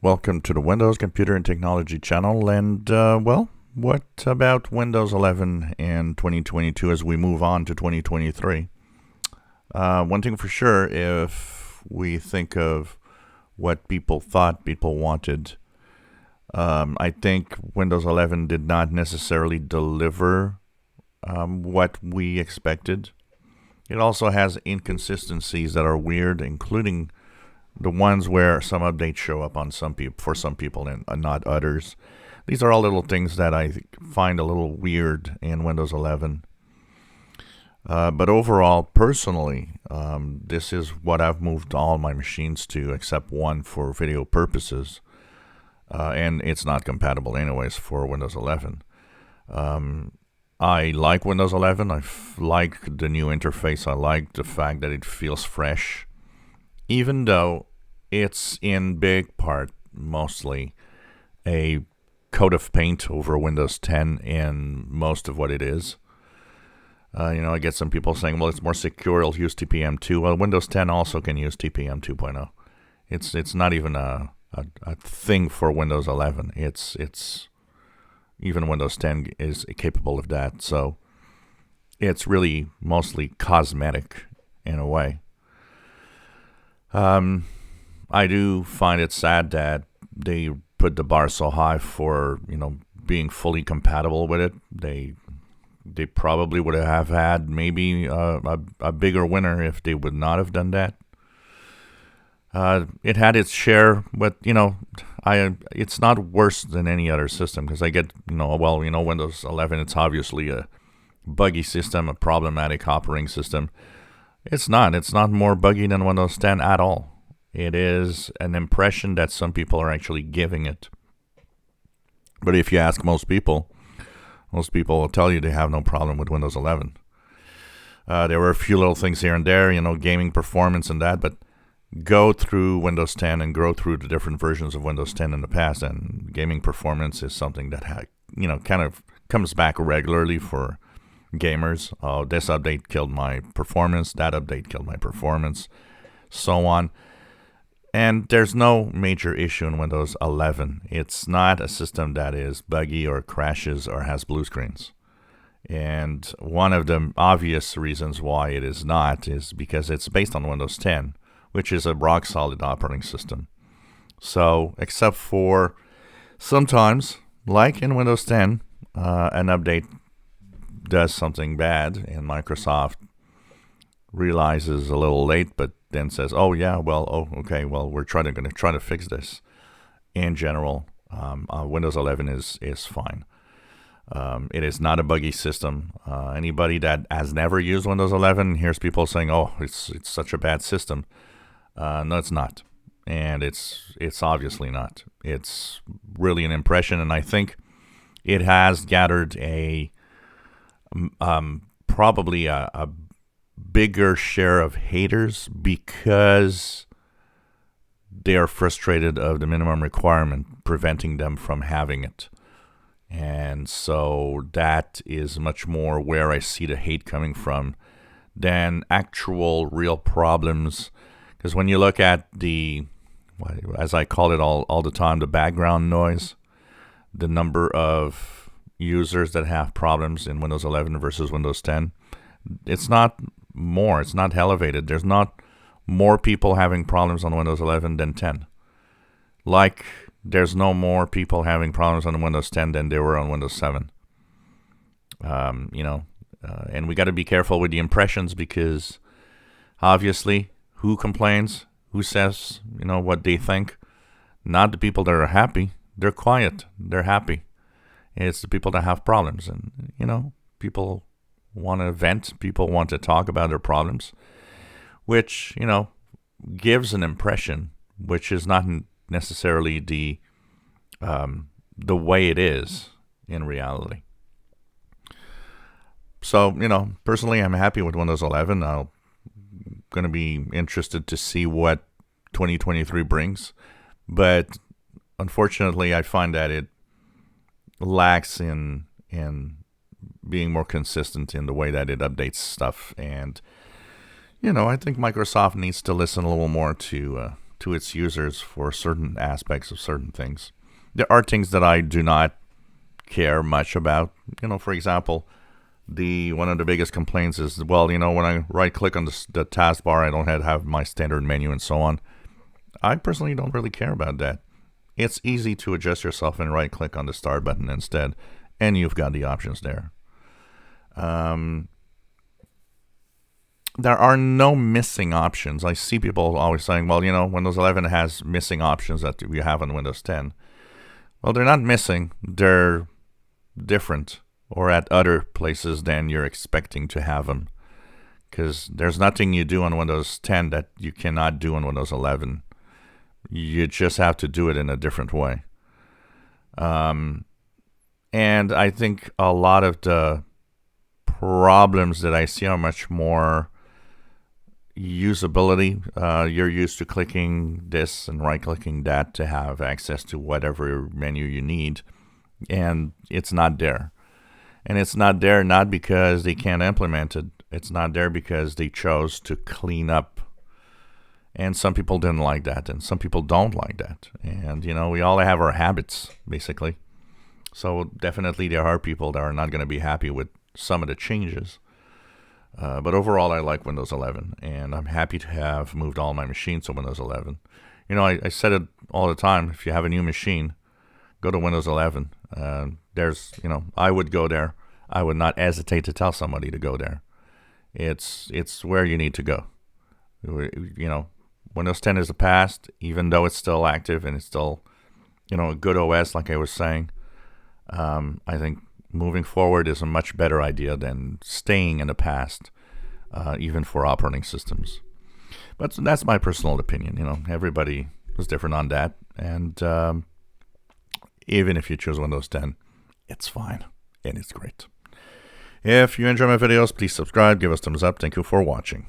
Welcome to the Windows Computer and Technology channel. And, what about Windows 11 in 2022 as we move on to 2023? One thing for sure, if we think of what people thought people wanted, I think Windows 11 did not necessarily deliver what we expected. It also has inconsistencies that are weird, including the ones where some updates show up on some people for some people and not others. These are all little things that I find a little weird in Windows 11. But overall, personally, this is what I've moved all my machines to, except one for video purposes, and it's not compatible anyways for Windows 11. I like Windows 11. I like the new interface. I like the fact that it feels fresh, even though it's in big part mostly a coat of paint over Windows 10 in most of what it is. I get some people saying, well, it's more secure, it'll use TPM 2. Well, Windows 10 also can use TPM 2.0. It's not even a thing for Windows 11. It's even Windows 10 is capable of that. So it's really mostly cosmetic in a way. I do find it sad that they put the bar so high for being fully compatible with it. They probably would have had maybe a bigger winner if they would not have done that. It had its share, but it's not worse than any other system because I get Windows 11. It's obviously a buggy system, a problematic operating system. It's not. It's not more buggy than Windows 10 at all. It is an impression that some people are actually giving it. But if you ask most people will tell you they have no problem with Windows 11. There were a few little things here and there, gaming performance and that, but go through Windows 10 and go through the different versions of Windows 10 in the past, and gaming performance is something that kind of comes back regularly for gamers. Oh, this update killed my performance, that update killed my performance, so on. And there's no major issue in Windows 11. It's not a system that is buggy or crashes or has blue screens. And one of the obvious reasons why it is not is because it's based on Windows 10, which is a rock-solid operating system. So, except for sometimes, like in Windows 10, an update does something bad and Microsoft realizes a little late, but then says, okay, we're going to try to fix this. In general, Windows 11 is fine. It is not a buggy system. Anybody that has never used Windows 11 hears people saying, "Oh, it's such a bad system." No, it's not, and it's obviously not. It's really an impression, and I think it has gathered probably a bigger share of haters because they are frustrated of the minimum requirement preventing them from having it. And so that is much more where I see the hate coming from than actual real problems. Because when you look at as I call it all the time, the background noise, the number of users that have problems in Windows 11 versus Windows 10, it's not elevated. There's not more people having problems on Windows 11 than 10. Like, there's no more people having problems on Windows 10 than there were on Windows 7. And we got to be careful with the impressions because obviously, who complains? Who says, what they think? Not the people that are happy. They're quiet. They're happy. It's the people that have problems. And, people want to vent. People want to talk about their problems, which, gives an impression, which is not necessarily the way it is in reality. So, personally, I'm happy with Windows 11. I'm going to be interested to see what 2023 brings. But unfortunately, I find that it lacks in being more consistent in the way that it updates stuff. And, I think Microsoft needs to listen a little more to to its users for certain aspects of certain things. There are things that I do not care much about. For example, one of the biggest complaints is, well, when I right click on the taskbar, I don't have my standard menu and so on. I personally don't really care about that. It's easy to adjust yourself and right click on the start button instead, and you've got the options there. There are no missing options. I see people always saying, well, Windows 11 has missing options that we have on Windows 10. Well, they're not missing. They're different or at other places than you're expecting to have them. Because there's nothing you do on Windows 10 that you cannot do on Windows 11. You just have to do it in a different way. And I think a lot of the problems that I see are much more usability. You're used to clicking this and right-clicking that to have access to whatever menu you need, and it's not there. And it's not there not because they can't implement it. It's not there because they chose to clean up. And some people didn't like that, and some people don't like that. And, we all have our habits, basically. So definitely there are people that are not going to be happy with some of the changes. But overall, I like Windows 11, and I'm happy to have moved all my machines to Windows 11. I said it all the time. If you have a new machine, go to Windows 11. I would go there. I would not hesitate to tell somebody to go there. It's where you need to go. Windows 10 is the past, even though it's still active and it's still, a good OS, like I was saying. I think moving forward is a much better idea than staying in the past, even for operating systems. But that's my personal opinion. Everybody is different on that. And even if you choose Windows 10, it's fine and it's great. If you enjoy my videos, please subscribe, give us thumbs up. Thank you for watching.